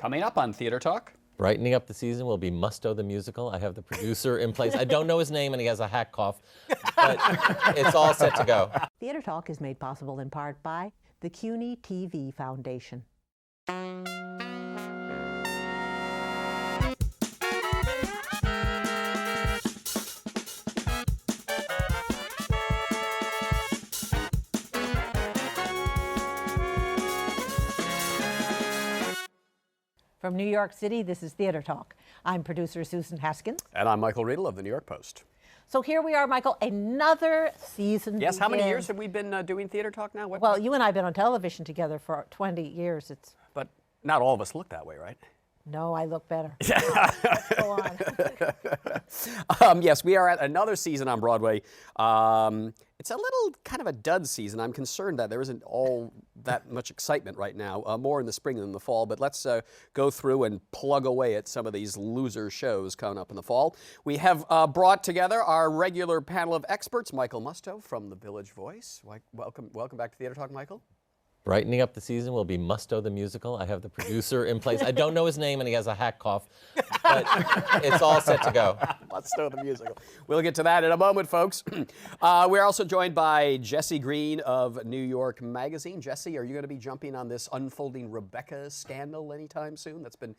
Coming up on Theater Talk. Brightening up the season will be Musto the Musical. I have the producer in place. I don't know his name and he has a hack cough, but it's all set to go. Theater Talk is made possible in part by the CUNY TV Foundation. From New York City, this is Theater Talk. I'm producer Susan Haskins. And I'm Michael Riedel of the New York Post. So here we are, Michael, another season Yes, how many begins. years have we been doing Theater Talk now? Well, you and I have been on television together for 20 years. But not all of us look that way, right? No, I look better. Let's go on. Yes, we are at another season on Broadway. It's a little kind of a dud season. I'm concerned that there isn't all that much excitement right now, more in the spring than the fall. But let's go through and plug away at some of these loser shows coming up in the fall. We have brought together our regular panel of experts, Michael Musto from The Village Voice. Welcome back to Theater Talk, Michael. Brightening up the season will be Musto the Musical. I have the producer in place. I don't know his name and he has a hack cough, but it's all set to go. Musto the Musical. We'll get to that in a moment, folks. We're also joined by Jesse Green of New York Magazine. Jesse, are you going to be jumping on this unfolding Rebecca scandal anytime soon? That's been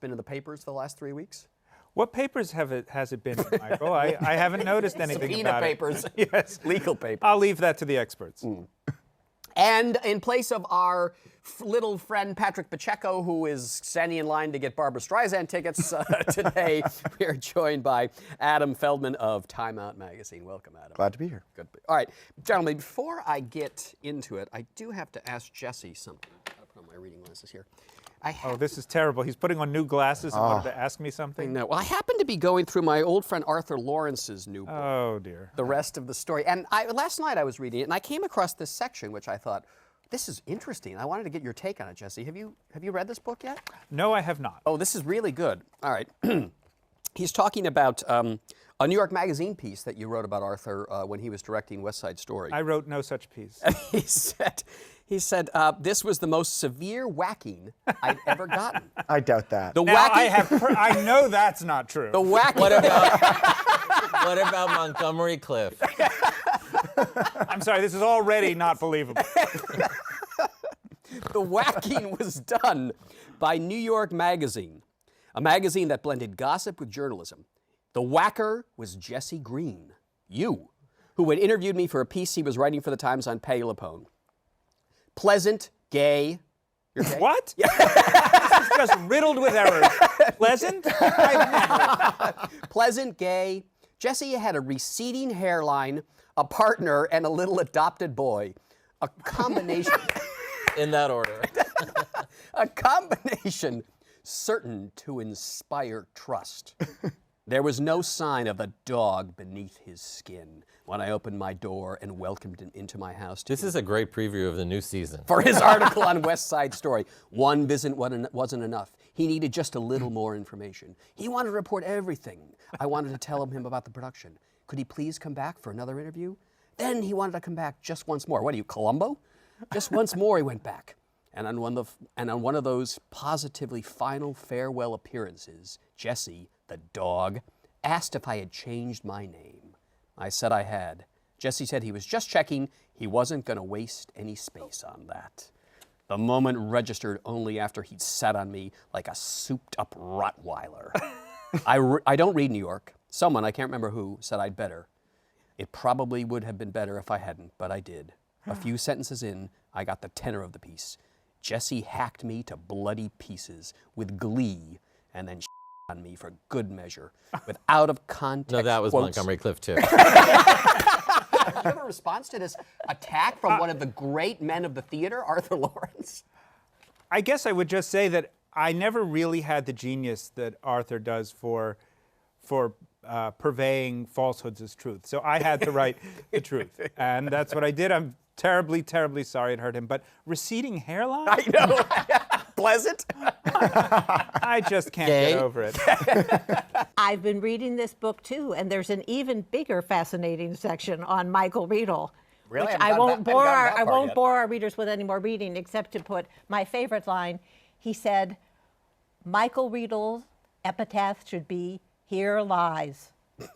in the papers for the last 3 weeks. What papers has it been, Michael? I haven't noticed anything Subpoena about papers. it. Yes. Legal papers. I'll leave that to the experts. And in place of our little friend Patrick Pacheco, who is standing in line to get Barbra Streisand tickets today, we are joined by Adam Feldman of Time Out Magazine. Welcome, Adam. Glad to be here. Good. All right, gentlemen, before I get into it, I do have to ask Jesse something. I'll put on my reading glasses here. Oh, this is terrible. He's putting on new glasses and wanted to ask me something. No, well, I happened to be going through my old friend Arthur Lawrence's new book. Oh, dear. The rest of the story. And last night I was reading it, and I came across this section, which I thought, this is interesting. I wanted to get your take on it, Jesse. Have you read this book yet? No, I have not. Oh, this is really good. All right. He's talking about a New York Magazine piece that you wrote about Arthur when he was directing West Side Story. I wrote no such piece. He said, this was the most severe whacking I've ever gotten. I doubt that. The Now, whacking. I know that's not true. The whacking. What about Montgomery Cliff? I'm sorry, this is already not believable. The whacking was done by New York Magazine, a magazine that blended gossip with journalism. The whacker was Jesse Green, you, who had interviewed me for a piece he was writing for the Times on Patti LuPone. Pleasant, gay. You're gay? What? Yeah. This is just riddled with errors. Pleasant? I've never. Pleasant, gay. Jesse had a receding hairline, a partner, and a little adopted boy. A combination. In that order. A combination certain to inspire trust. There was no sign of a dog beneath his skin when I opened my door and welcomed him into my house. This is a great preview of the new season. For his article on West Side Story. One visit wasn't enough. He needed just a little more information. He wanted to report everything. I wanted to tell him about the production. Could he please come back for another interview? Then he wanted to come back just once more. What are you, Columbo? Just once more he went back. And on one of those positively final farewell appearances, Jesse, the dog, asked if I had changed my name. I said I had. Jesse said he was just checking. He wasn't going to waste any space on that. The moment registered only after he'd sat on me like a souped-up Rottweiler. I don't read New York. Someone, I can't remember who, said I'd better. It probably would have been better if I hadn't, but I did. A few sentences in, I got the tenor of the piece. Jesse hacked me to bloody pieces with glee and then on me for good measure, with out of context No, that was quotes. Montgomery Cliff, too. Do you have a response to this attack from one of the great men of the theater, Arthur Lawrence? I guess I would just say that I never really had the genius that Arthur does for purveying falsehoods as truth. So I had to write the truth, and that's what I did. I'm terribly, terribly sorry it hurt him. But receding hairline? I know. Pleasant? I just can't get over it. I've been reading this book too, and there's an even bigger fascinating section on Michael Riedel. Really? Which I won't bore our readers with any more reading, except to put my favorite line. He said, Michael Riedel's epitaph should be, "Here lies." You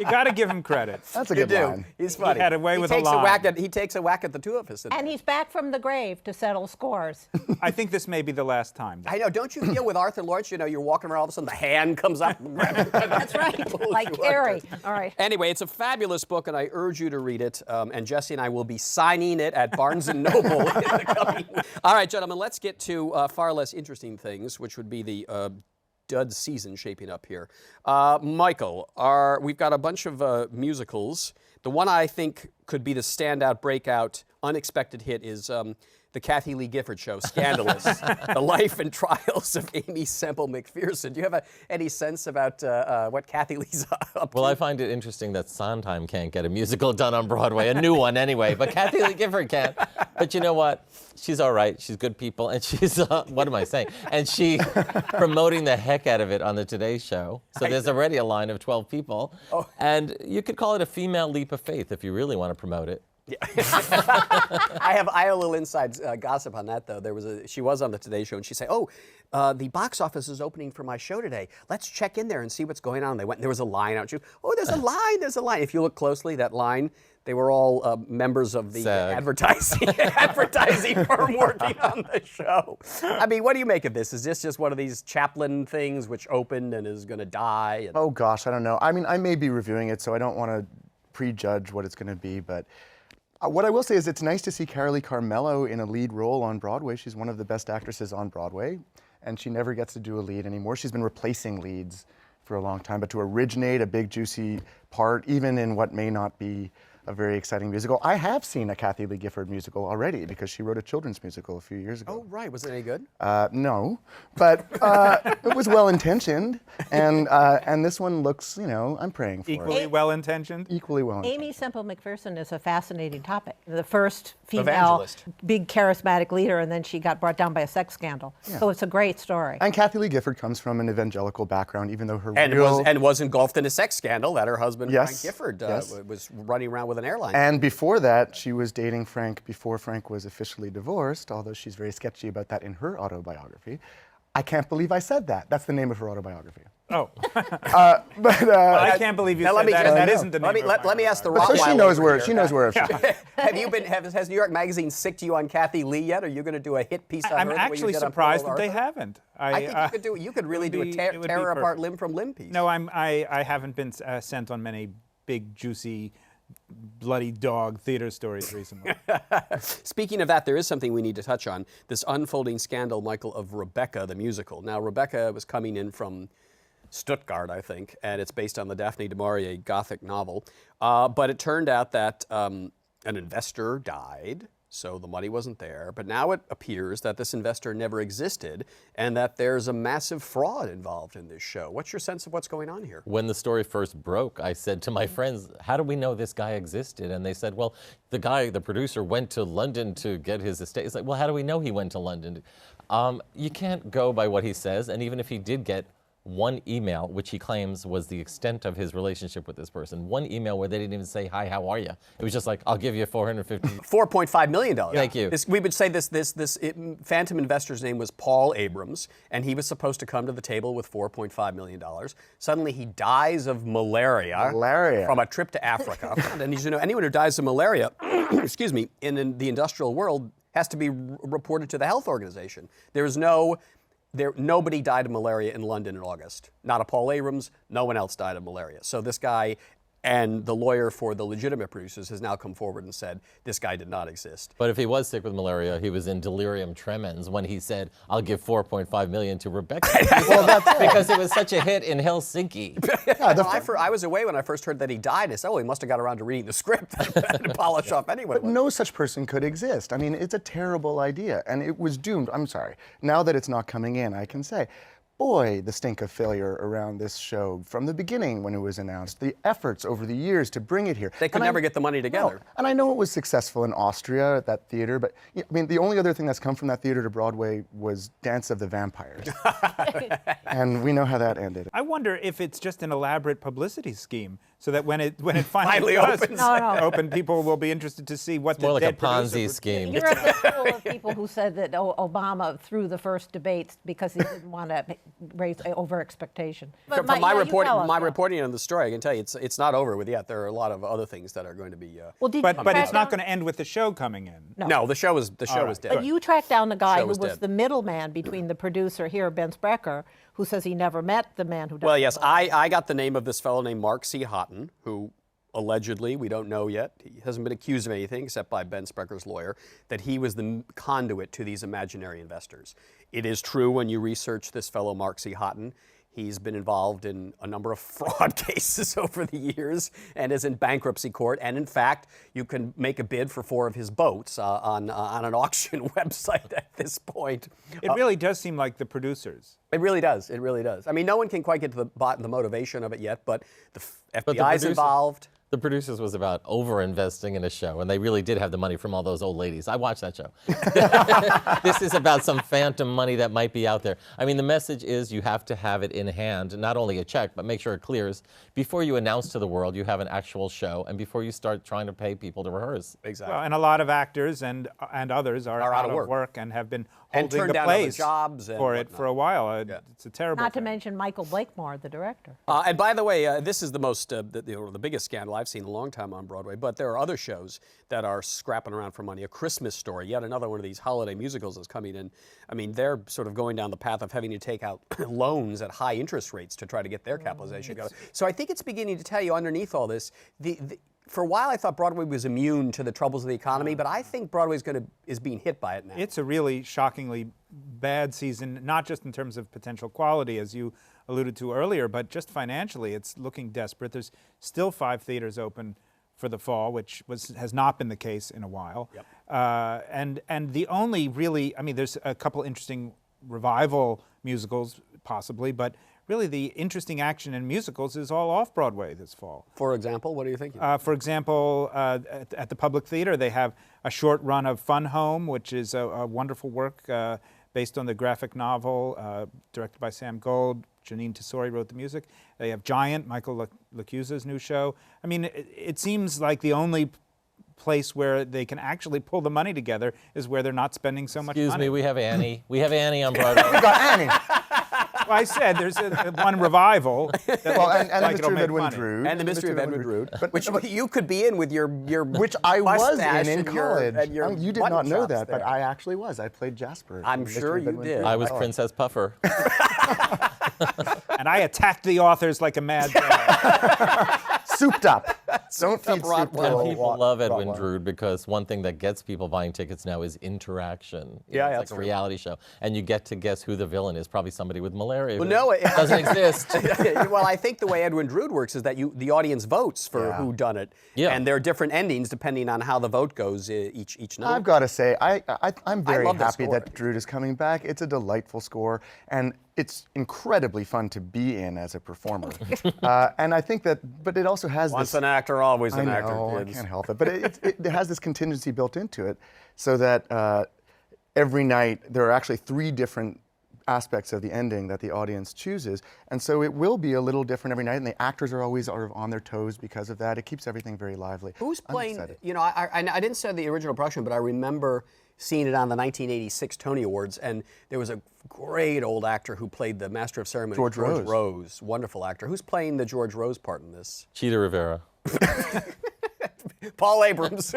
got to give him credit. That's a You good do. line. He's funny. He had a way with a takes line. He takes a whack at the two of us. And he's back from the grave to settle scores. I think this may be the last time. I know. Don't you feel with Arthur Lawrence, you're walking around, all of a sudden the hand comes up. That's right, like Carrie. All right. Anyway, it's a fabulous book, and I urge you to read it. And Jesse and I will be signing it at Barnes & Noble in the coming weeks. All right, gentlemen, let's get to far less interesting things, which would be the dud season shaping up here. Michael, we've got a bunch of musicals. The one I think could be the standout, breakout, unexpected hit is the Kathie Lee Gifford show, Scandalous, The Life and Trials of Amy Semple McPherson. Do you have any sense about what Kathie Lee's up to? Well, I find it interesting that Sondheim can't get a musical done on Broadway, a new one anyway, but Kathie Lee Gifford can. But you know what? She's all right. She's good people, and she's, what am I saying? And she's promoting the heck out of it on the Today Show. So there's already a line of 12 people. Oh. And you could call it a female leap of faith if you really want to promote it. Yeah. I have a little inside gossip on that, though. She was on the Today Show, and she said, the box office is opening for my show today. Let's check in there and see what's going on. They went, and there was a line out. She goes, there's a line. If you look closely, that line, they were all members of the advertising firm working on the show. I mean, what do you make of this? Is this just one of these Chaplin things which opened and is going to die? Oh gosh, I don't know. I mean, I may be reviewing it, so I don't want to prejudge what it's going to be, but what I will say is it's nice to see Carolee Carmello in a lead role on Broadway. She's one of the best actresses on Broadway, and she never gets to do a lead anymore. She's been replacing leads for a long time, but to originate a big, juicy part, even in what may not be a very exciting musical. I have seen a Kathie Lee Gifford musical already because she wrote a children's musical a few years ago. Oh, right. Was it any good? No, but it was well-intentioned, and this one looks, I'm praying for Equally it. well-intentioned? Equally well-intentioned. Amy Semple McPherson is a fascinating topic. The first female Evangelist. big charismatic leader, and then she got brought down by a sex scandal. Yeah. So it's a great story. And Kathie Lee Gifford comes from an evangelical background, even though her was engulfed in a sex scandal that her husband, Yes, Frank Gifford, yes. was running around with an airline. And before that, she was dating Frank before Frank was officially divorced, although she's very sketchy about that in her autobiography. I can't believe I said that. That's the name of her autobiography. Oh. I I can't believe you Now, said let me that. just- That no. isn't the name Let me- of let- my let me ask the autobiography. So she Rottweiler knows over where here. she knows where. Has New York Magazine sicked you on Kathie Lee yet? Are you going to do a hit piece on her? I'm the way you actually did on surprised Pearl that they Harbor? haven't. I think you could really do a it would be tear apart perfect. limb from limb piece. No, I haven't been sent on many big, juicy, bloody dog theater stories recently. Speaking of that, there is something we need to touch on. This unfolding scandal, Michael, of Rebecca, the musical. Now, Rebecca was coming in from Stuttgart, I think, and it's based on the Daphne du Maurier Gothic novel. But it turned out that an investor died, so the money wasn't there. But now it appears that this investor never existed and that there's a massive fraud involved in this show. What's your sense of what's going on here? When the story first broke, I said to my friends, how do we know this guy existed? And they said, well, the producer went to London to get his estate. It's like, well, how do we know he went to London? You can't go by what he says, and even if he did get one email, which he claims was the extent of his relationship with this person, one email where they didn't even say, hi, how are you? It was just like, I'll give you $450. $4.5 million. Thank you. We would say this phantom investor's name was Paul Abrams, and he was supposed to come to the table with $4.5 million. Suddenly he dies of malaria. From a trip to Africa. And as you know, anyone who dies of malaria, excuse me, in the industrial world has to be reported to the health organization. Nobody died of malaria in London in August. Not a Paul Abrams, no one else died of malaria. So this guy and the lawyer for the legitimate producers has now come forward and said this guy did not exist. But if he was sick with malaria, he was in delirium tremens when he said, I'll give $4.5 million to Rebecca. Well, that's because it was such a hit in Helsinki. I was away when I first heard that he died. I said, he must have got around to reading the script and polish off anyway. But no such person could exist. I mean, it's a terrible idea, and it was doomed. I'm sorry. Now that it's not coming in, I can say, boy, the stink of failure around this show from the beginning when it was announced, the efforts over the years to bring it here. They could never get the money together. No. And I know it was successful in Austria at that theater, but I mean, the only other thing that's come from that theater to Broadway was Dance of the Vampires. And we know how that ended. I wonder if it's just an elaborate publicity scheme so that when it finally Finally does opens. open, people will be interested to see what More the like a dead producer Ponzi would- scheme. You're of the school of people who said that Obama threw the first debates because he didn't want to raise over expectation. But From my you reporting, tell us, my yeah. reporting on the story, I can tell you it's not over with yet. There are a lot of other things that are going to be. Well, did But you it's track not down- going to end with the show coming in. No, the show was right. dead. But you tracked down the guy Show who was was dead. the middleman between the producer here, Ben Sprecher, who says he never met the man who died. Well, yes, I got the name of this fellow named Mark C. Houghton, who allegedly, we don't know yet, he hasn't been accused of anything except by Ben Sprecher's lawyer, that he was the conduit to these imaginary investors. It is true when you research this fellow Mark C. Houghton, he's been involved in a number of fraud cases over the years and is in bankruptcy court. And in fact, you can make a bid for 4 of his boats on an auction website at this point. It really does seem like the producers. It really does. It really does. I mean, no one can quite get to the motivation of it yet, but the But the FBI's producer- involved. The producers was about over-investing in a show, and they really did have the money from all those old ladies. I watched that show. This is about some phantom money that might be out there. I mean, the message is you have to have it in hand, not only a check, but make sure it clears. Before you announce to the world you have an actual show, and before you start trying to pay people to rehearse. Exactly. Well, and a lot of actors and others are out of work and have been And holding turned the down other plays jobs and for it whatnot. for a while. It's a terrible Not to thing. mention Michael Blakemore, the director. And by the way, this is the most, the biggest scandal I've seen in a long time on Broadway, but there are other shows that are scrapping around for money. A Christmas Story, yet another one of these holiday musicals that's coming in. I mean, they're sort of going down the path of having to take out loans at high interest rates to try to get their capitalization going. So I think it's beginning to tell you underneath all this, for a while I thought Broadway was immune to the troubles of the economy, but I think Broadway is being hit by it now. It's a really shockingly bad season, not just in terms of potential quality, as you alluded to earlier, but just financially, it's looking desperate. There's still 5 theaters open for the fall, which has not been the case in a while. Yep. And the only really, I mean, there's a couple interesting revival musicals possibly, but really the interesting action in musicals is all off-Broadway this fall. For example, what are you thinking? For example, at the Public Theater, they have a short run of Fun Home, which is a wonderful work based on the graphic novel directed by Sam Gold. Janine Tesori wrote the music. They have Giant, Michael Lacusa's new show. I mean, it seems like the only place where they can actually pull the money together is where they're not spending so much money. Excuse me, we have Annie. We have Annie on Broadway. We got Annie. Well, I said there's one revival. That Well, and looks the like it'll Mystery of make Edwin money. Drood. And the Mystery of Edwin Drood, But which you could be in with your which I was mustache in and your- college. and your You did mutton not know chops that, but there. I actually was. I played Jasper. I'm in The Mystery sure of you Edwin did. Drood. I was Oh. Princess Puffer. And I attacked the authors like a mad dog. Souped up. Don't feed soup to And a people love Edwin Rottweiler. Drood because one thing that gets people buying tickets now is interaction. Yeah, it's that's like a true. reality show, and you get to guess who the villain is. Probably somebody with malaria. Well, who no, it doesn't exist. Well, I think the way Edwin Drood works is that the audience votes for Yeah. who done it, Yeah. and there are different endings depending on how the vote goes each night. I've got to say, I'm very love that happy score. that Drood is coming back. It's a delightful score, and it's incredibly fun to be in as a performer. And I think that, but it also has Once this. an actor, always I an know, actor. I kids. can't help it. But it has this contingency built into it, so that every night there are actually 3 different aspects of the ending that the audience chooses, and so it will be a little different every night. And the actors are always sort of on their toes because of that. It keeps everything very lively. Who's I'm playing? excited. You know, I didn't say the original production, but I remember seeing it on the 1986 Tony Awards, and there was a great old actor who played the Master of Ceremony, George Rose. Rose, wonderful actor. Who's playing the George Rose part in this? Cheetah Rivera. Paul Abrams.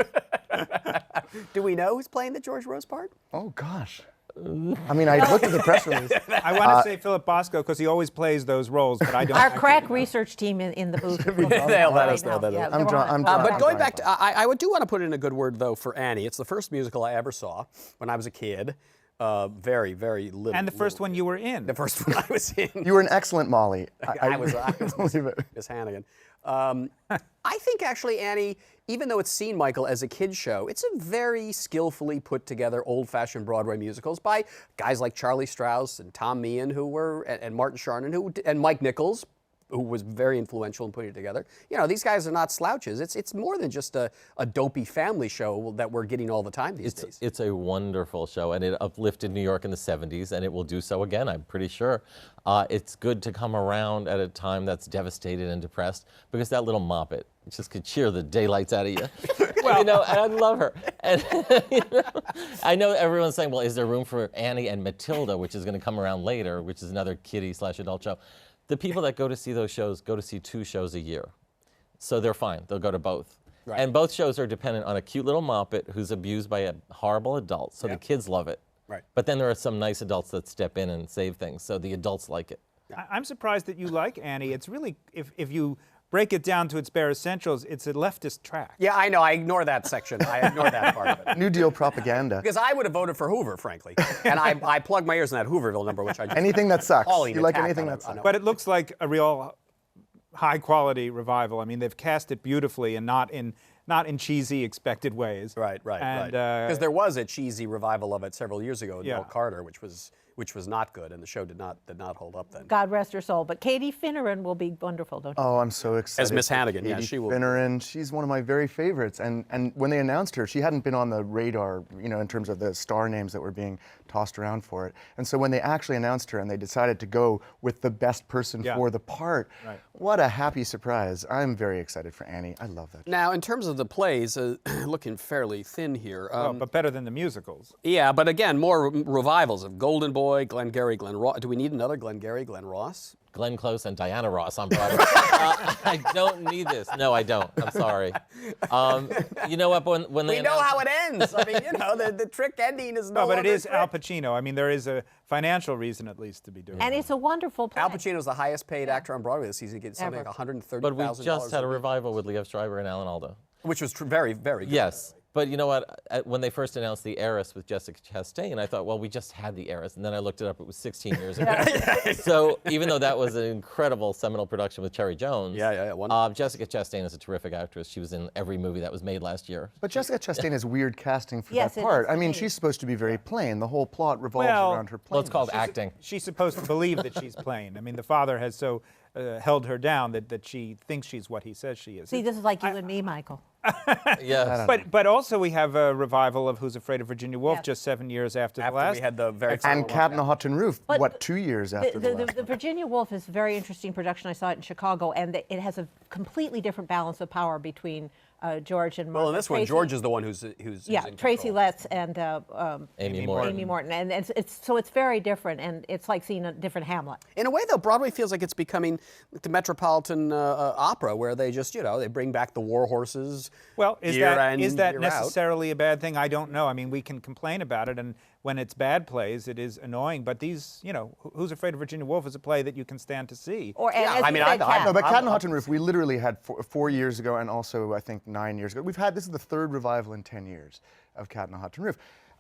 Do we know who's playing the George Rose part? Oh gosh. I mean, I looked at the press release. I want to say Philip Bosco because he always plays those roles, but I don't. Our actually crack know. research team in the booth. They'll let us know that. I'm drawing. But going back to, I do want to put in a good word though for Annie. It's the first musical I ever saw when I was a kid. Very, very little. And the first little one you were in. The first one I was in. You were an excellent Molly. I was believe it. Miss Hannigan. I think actually, Annie, even though it's seen, Michael, as a kid's show, it's a very skillfully put together old-fashioned Broadway musicals by guys like Charlie Strauss and Tom Meehan, and Martin Charnin, and Mike Nichols, who was very influential in putting it together. You know, these guys are not slouches. It's more than just a dopey family show that we're getting all the time these days. It's a wonderful show, and it uplifted New York in the 70s, and it will do so again, I'm pretty sure. It's good to come around at a time that's devastated and depressed, because that little moppet just could cheer the daylights out of you. Well, you know, and I love her. And you know, I know everyone's saying, well, is there room for Annie and Matilda, which is going to come around later, which is another kiddie/adult show. The people that go to see those shows go to see 2 shows a year. So they're fine. They'll go to both. Right. And both shows are dependent on a cute little moppet who's abused by a horrible adult. So the kids love it. Right. But then there are some nice adults that step in and save things. So the adults like it. I'm surprised that you like Annie. It's really, if you break it down to its bare essentials, it's a leftist track. Yeah, I know. I ignore that section. I ignore that part of it. New Deal propaganda. Because I would have voted for Hoover, frankly. And I plug my ears in that Hooverville number, which I just Anything that sucks. calling You like attack anything on that a- sucks. But it looks like a real high-quality revival. I mean, they've cast it beautifully and not in cheesy, expected ways. Right. And, Because there was a cheesy revival of it several years ago with Yeah. Bill Carter, which was not good, and the show did not hold up then. God rest her soul. But Katie Finneran will be wonderful, don't you? Oh, I'm so excited. As Miss for Hannigan, yeah, Katie she will. Finneran, she's one of my very favorites. And when they announced her, she hadn't been on the radar, you know, in terms of the star names that were being tossed around for it. And so when they actually announced her and they decided to go with the best person for the part, what a happy surprise. I'm very excited for Annie. I love that. Now, in terms of the plays, looking fairly thin here. well, but better than the musicals. Yeah, but again, more revivals of Golden Boy, Glengarry, Glen Ross. Do we need another Glengarry, Glen Ross? Glenn Close and Diana Ross on Broadway. I don't need this. No, I don't. I'm sorry. You know what? When they We know announced- how it ends. I mean, you know, the trick ending is no No, but it longer is trick. Al Pacino. I mean, there is a financial reason at least to be doing And it. it's a wonderful play. Al Pacino's the highest paid actor on Broadway this season. He gets something Ever. like $130,000. But we just had a week, revival with Liev Schreiber and Alan Alda. which was very, very good. Yes. But you know what? When they first announced The Heiress with Jessica Chastain, I thought, well, we just had The Heiress. And then I looked it up. It was 16 years ago. So even though that was an incredible seminal production with Cherry Jones, Jessica Chastain is a terrific actress. She was in every movie that was made last year. But Jessica Chastain is weird casting for Yes, that it part. is I mean, indeed. she's supposed to be very plain. The whole plot revolves around her Well, it's plainness. called acting. She's supposed to believe that she's plain. I mean, the father has so held her down that she thinks she's what he says she is. See, this is like you and me, Michael. Yes. But also we have a revival of Who's Afraid of Virginia Woolf Yeah. just 7 years after the After last. we had the very And Cat in the Hot Tin Roof, But what, 2 years after the last The one? Virginia Woolf is a very interesting production. I saw it in Chicago, and it has a completely different balance of power between George and Margaret. Well, in this one, Tracy- George is the one who's Yeah, in Tracy control. Letts and Amy Morton. Amy Morton, and it's very different, and it's like seeing a different Hamlet. In a way, though, Broadway feels like it's becoming like the Metropolitan Opera, where they just, you know, they bring back the war horses. Well, is year that in, is that year out. necessarily a bad thing? I don't know. I mean, we can complain about it, and when it's bad plays, it is annoying. But these, you know, Who's Afraid of Virginia Woolf is a play that you can stand to see. Or and Yeah, as I you mean, said, I- Cat. No, but Cat in the Hot Tin Roof, we literally had 4 years ago, and also I think 9 years ago. This is the 3rd revival in 10 years of Cat in the Hot Tin Roof.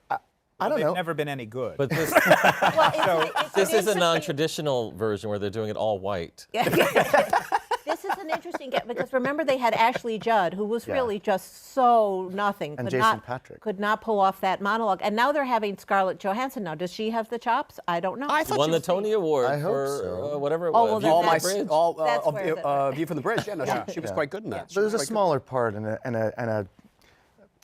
I don't They've know. never been any good. But this, Well, it's this an is a interesting- non-traditional version where they're doing it all white. This is an interesting get because remember they had Ashley Judd, who was Yeah. really just so nothing, And could Jason not Patrick. could not pull off that monologue, and now they're having Scarlett Johansson. Now, does she have the chops? I don't know. I thought Won she the was- Tony Award I hope for so. whatever it Oh, was. well, View then from the that's- Bridge. That's where is it? View from the Bridge. Yeah, no, she was quite good in that. She There's was a quite good. smaller part and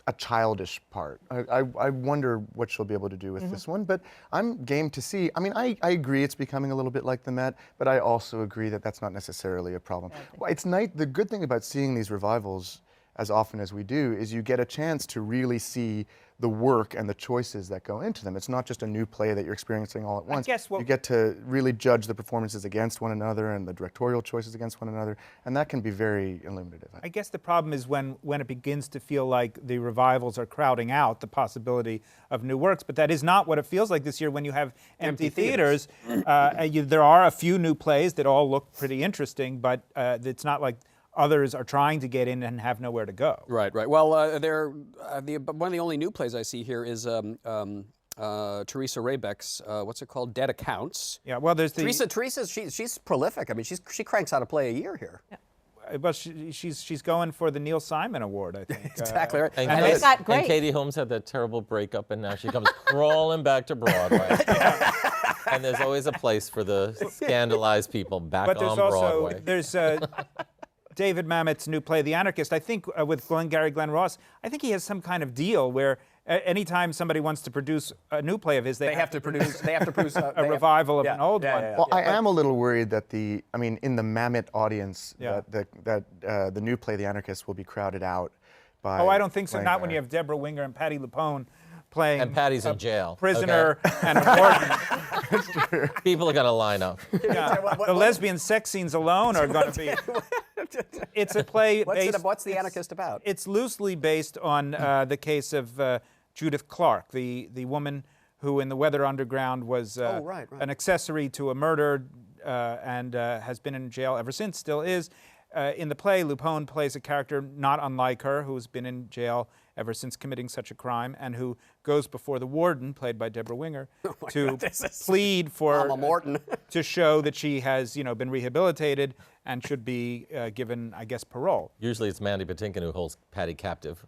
a childish part. I wonder what she'll be able to do with this one, but I'm game to see. I mean, I agree it's becoming a little bit like the Met, but I also agree that that's not necessarily a problem. Well, it's nice. The good thing about seeing these revivals as often as we do is you get a chance to really see the work and the choices that go into them. It's not just a new play that you're experiencing all at once. guess what- You get to really judge the performances against one another and the directorial choices against one another, and that can be very illuminative. I guess the problem is when it begins to feel like the revivals are crowding out the possibility of new works, but that is not what it feels like this year when you have empty theaters. There are a few new plays that all look pretty interesting, but it's not like others are trying to get in and have nowhere to go. Right. Well, one of the only new plays I see here is Teresa Rebeck's, what's it called? Dead Accounts. Yeah, well, there's the Teresa, she's prolific. I mean, she cranks out a play a year here. well, she's going for the Neil Simon Award, I think. Exactly right. And, And Katie- it's not and great. Katie Holmes had that terrible breakup, and now she comes crawling back to Broadway. And there's always a place for the scandalized people back But there's on also Broadway. there's David Mamet's new play, The Anarchist. I think with Glenn Ross, I think he has some kind of deal where anytime somebody wants to produce a new play of his, they have to produce a revival of an old one. Well, I am a little worried that in the Mamet audience, that the new play, The Anarchist, will be crowded out by. Oh, I don't think so. playing Not when you have Deborah Winger and Patti LuPone playing. And Patty's in jail. Prisoner and a warden. People are going to line up. Yeah. The lesbian sex scenes alone are going to be. It's a play based. What's The Anarchist about? It's loosely based on the case of Judith Clark, the woman who in the Weather Underground was right. an accessory to a murder and has been in jail ever since, still is. In the play, LuPone plays a character not unlike her who's been in jail ever since committing such a crime and who goes before the warden, played by Deborah Winger, to plead for Mama Morton. to show that she has been rehabilitated and should be given, I guess, parole. Usually it's Mandy Patinkin who holds Patty captive.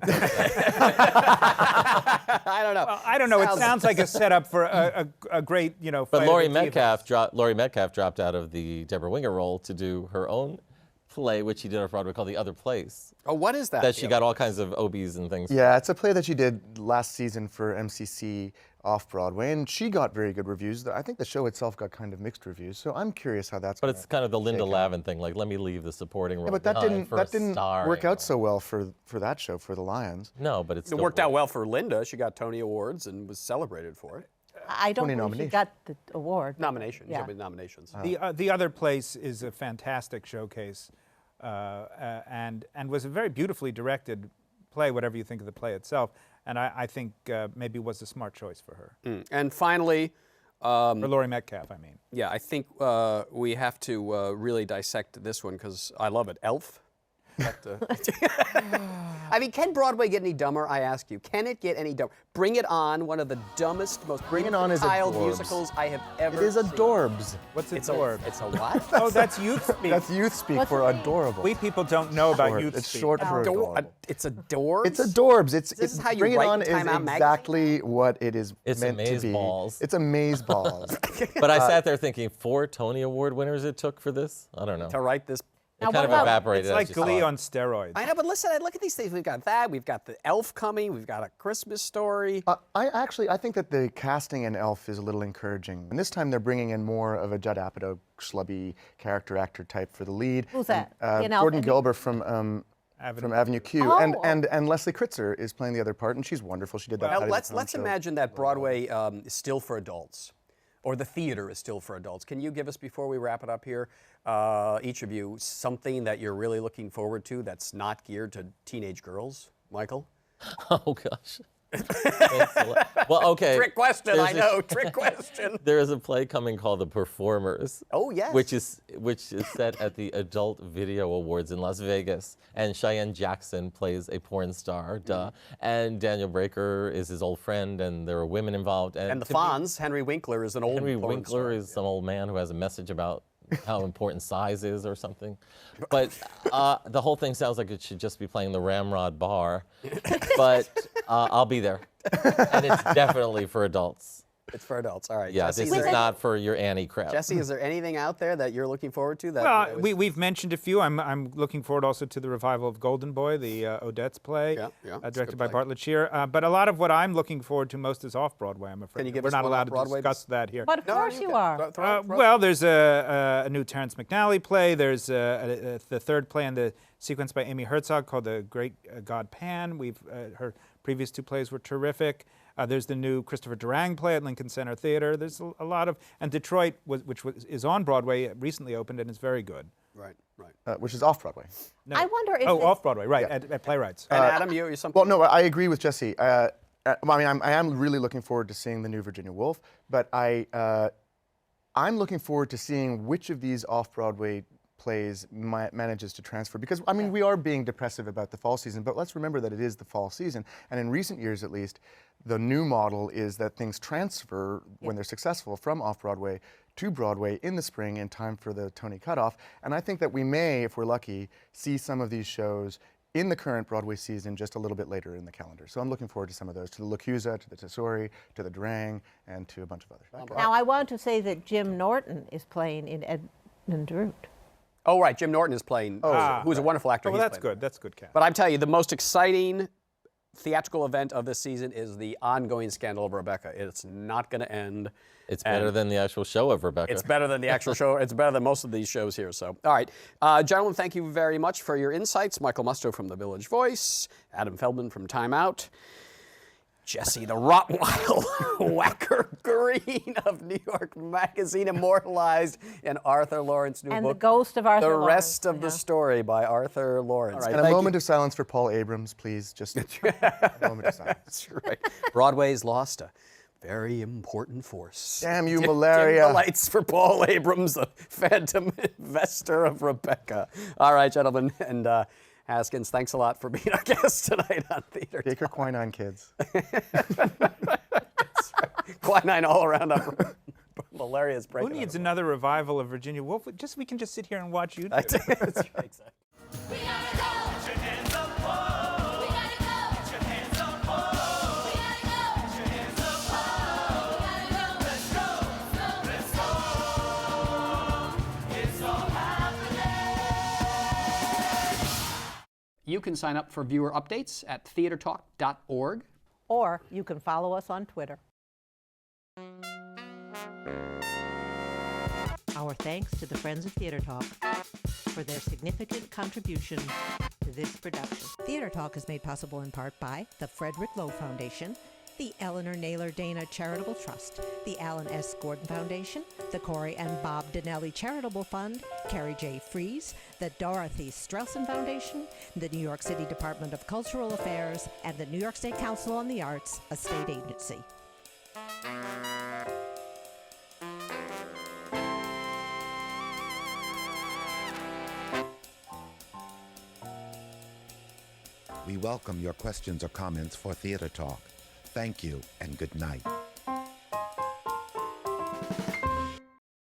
I don't know. Well, I don't know. It sounds like a setup for a great, But fight Laurie of the divas. Metcalf dropped out of the Deborah Winger role to do her own play, which she did on Broadway called The Other Place. Oh, what is that? That she got all kinds of OBs and things. Yeah, it's a play that she did last season for MCC off Broadway, and she got very good reviews. I think the show itself got kind of mixed reviews, so I'm curious how that's. But it's kind of the Linda Lavin thing, like let me leave the supporting role. Yeah, but that behind for a didn't starring work out role. so well for that show for the Lions. No, but it's It worked out well for Linda. She got Tony Awards and was celebrated for it. I don't Tony believe she nomination. got the award. Nominations. Yeah. With nominations. The Other Place is a fantastic showcase, and was a very beautifully directed play, whatever you think of the play itself. And I think maybe was a smart choice for her. And finally, For Laurie Metcalf, I mean. yeah, I think we have to really dissect this one because I love it. Elf. I mean, can Broadway get any dumber? I ask you. Can it get any dumber? Bring It On, one of the dumbest, most Bring It On is child adorbs. musicals I have ever It is seen. adorbs. What's It's adorb? it's a what? Oh, that's youth speak. That's youth speak What's for it mean? adorable. We people don't know about Short. youth It's speak. short for Ador- adorable. it's adorbs? It's adorbs. This is how you Bring It write On in is Time Out magazine? exactly what it is It's meant to be. amazeballs. It's amazeballs. But I sat there thinking, 4 Tony Award winners it took for this? I don't know. to write this. It Now, kind of what about- evaporated. It's as like you saw Glee it. on steroids. I know, but listen, look at these things. We've got that. We've got the Elf coming. We've got A Christmas Story. I think that the casting in Elf is a little encouraging. And this time they're bringing in more of a Judd Apatow schlubby character actor type for the lead. Who's that? And, In Elf? Gordon Gilbert from Avenue Q. Oh. And Leslie Kritzer is playing the other part, and she's wonderful. She did that. Now, Patty let's LuPone show. imagine that Broadway is still for adults, or the theater is still for adults. Can you give us, before we wrap it up here, each of you, something that you're really looking forward to that's not geared to teenage girls? Michael? Oh, gosh. Thanks a lot. Well, okay. Trick question, There's I know, trick question. There is a play coming called The Performers. Oh, yes. Which is set at the Adult Video Awards in Las Vegas, and Cheyenne Jackson plays a porn star, and Daniel Breaker is his old friend, and there are women involved. And the to me, Fonz, Henry Winkler, is an old Henry porn Winkler star. is some old man who has a message about how important size is or something. But the whole thing sounds like it should just be playing the Ramrod Bar. But I'll be there. And it's definitely for adults. It's for adults. All right. Yeah, Jesse, this is not for your Annie crowd. Jesse, is there anything out there that you're looking forward to? That Well, was- we've mentioned a few. I'm looking forward also to the revival of Golden Boy, the Odette's play, Yeah, it's a directed good by play. Bartlett Shear. But a lot of what I'm looking forward to most is off Broadway. I'm afraid Can you give we're us not one allowed to off-Broadway? discuss that here. But of course you are. Well, there's a new Terrence McNally play. There's the third play in the sequence by Amy Herzog called The Great God Pan. Her previous 2 plays were terrific. There's the new Christopher Durang play at Lincoln Center Theater. There's a lot of, and Detroit, is on Broadway, recently opened and is very good. Right. Which is off Broadway. No. I wonder if Oh, it- off Broadway, right, Yeah. at Playwrights. And Adam, you're something. Well, no, I agree with Jesse. I am really looking forward to seeing the new Virginia Woolf, but I'm looking forward to seeing which of these off-Broadway plays manages to transfer, because I mean we are being depressive about the fall season, but let's remember that it is the fall season, and in recent years at least, the new model is that things transfer when they're successful from off-Broadway to Broadway in the spring in time for the Tony cutoff, and I think that we may, if we're lucky, see some of these shows in the current Broadway season just a little bit later in the calendar. So I'm looking forward to some of those, to the Lacusa, to the Tesori, to the Durang, and to a bunch of others. Now, I want to say that Jim Norton is playing in Edmund Drood. Oh, right. Jim Norton is playing, who's a wonderful actor. Oh, well, He's that's playing. good. That's good, Kath. But I tell you, the most exciting theatrical event of this season is the ongoing scandal of Rebecca. It's not going to end. It's better than the actual show of Rebecca. It's better than the actual show. It's better than most of these shows here. So, all right. Gentlemen, thank you very much for your insights. Michael Musto from The Village Voice, Adam Feldman from Time Out, Jesse the Rottweiler Whacker Green of New York Magazine, immortalized in Arthur Lawrence's new And book. the ghost of Arthur The Lawrence. Rest of the Story by Arthur Lawrence. And a moment of silence for Paul Abrams, please. Just a moment of silence. That's right. Broadway's lost a very important force. Damn you, Dim malaria. the lights for Paul Abrams, the phantom investor of Rebecca. All right, gentlemen, and Haskins, thanks a lot for being our guest tonight on Theater Take your Talk. quinine, kids. Quinine all around. Malaria's breaking. Who needs another revival of Virginia Woolf? We can just sit here and watch you do it. That's right, exactly. We gotta go. Put your hands up, whoa. We gotta go. Put your hands up, whoa. We gotta go. Put your hands up, whoa. We gotta go. Let's go. Let's go. It's all happening. You can sign up for viewer updates at theatertalk.org. Or you can follow us on Twitter. Our thanks to the Friends of Theater Talk for their significant contribution to this production. Theater Talk is made possible in part by the Frederick Lowe Foundation, the Eleanor Naylor Dana Charitable Trust, the Alan S. Gordon Foundation, the Corey and Bob Donnelly Charitable Fund, Carrie J. Fries, the Dorothy Strelson Foundation, the New York City Department of Cultural Affairs, and the New York State Council on the Arts, a state agency. We welcome your questions or comments for Theater Talk. Thank you and good night.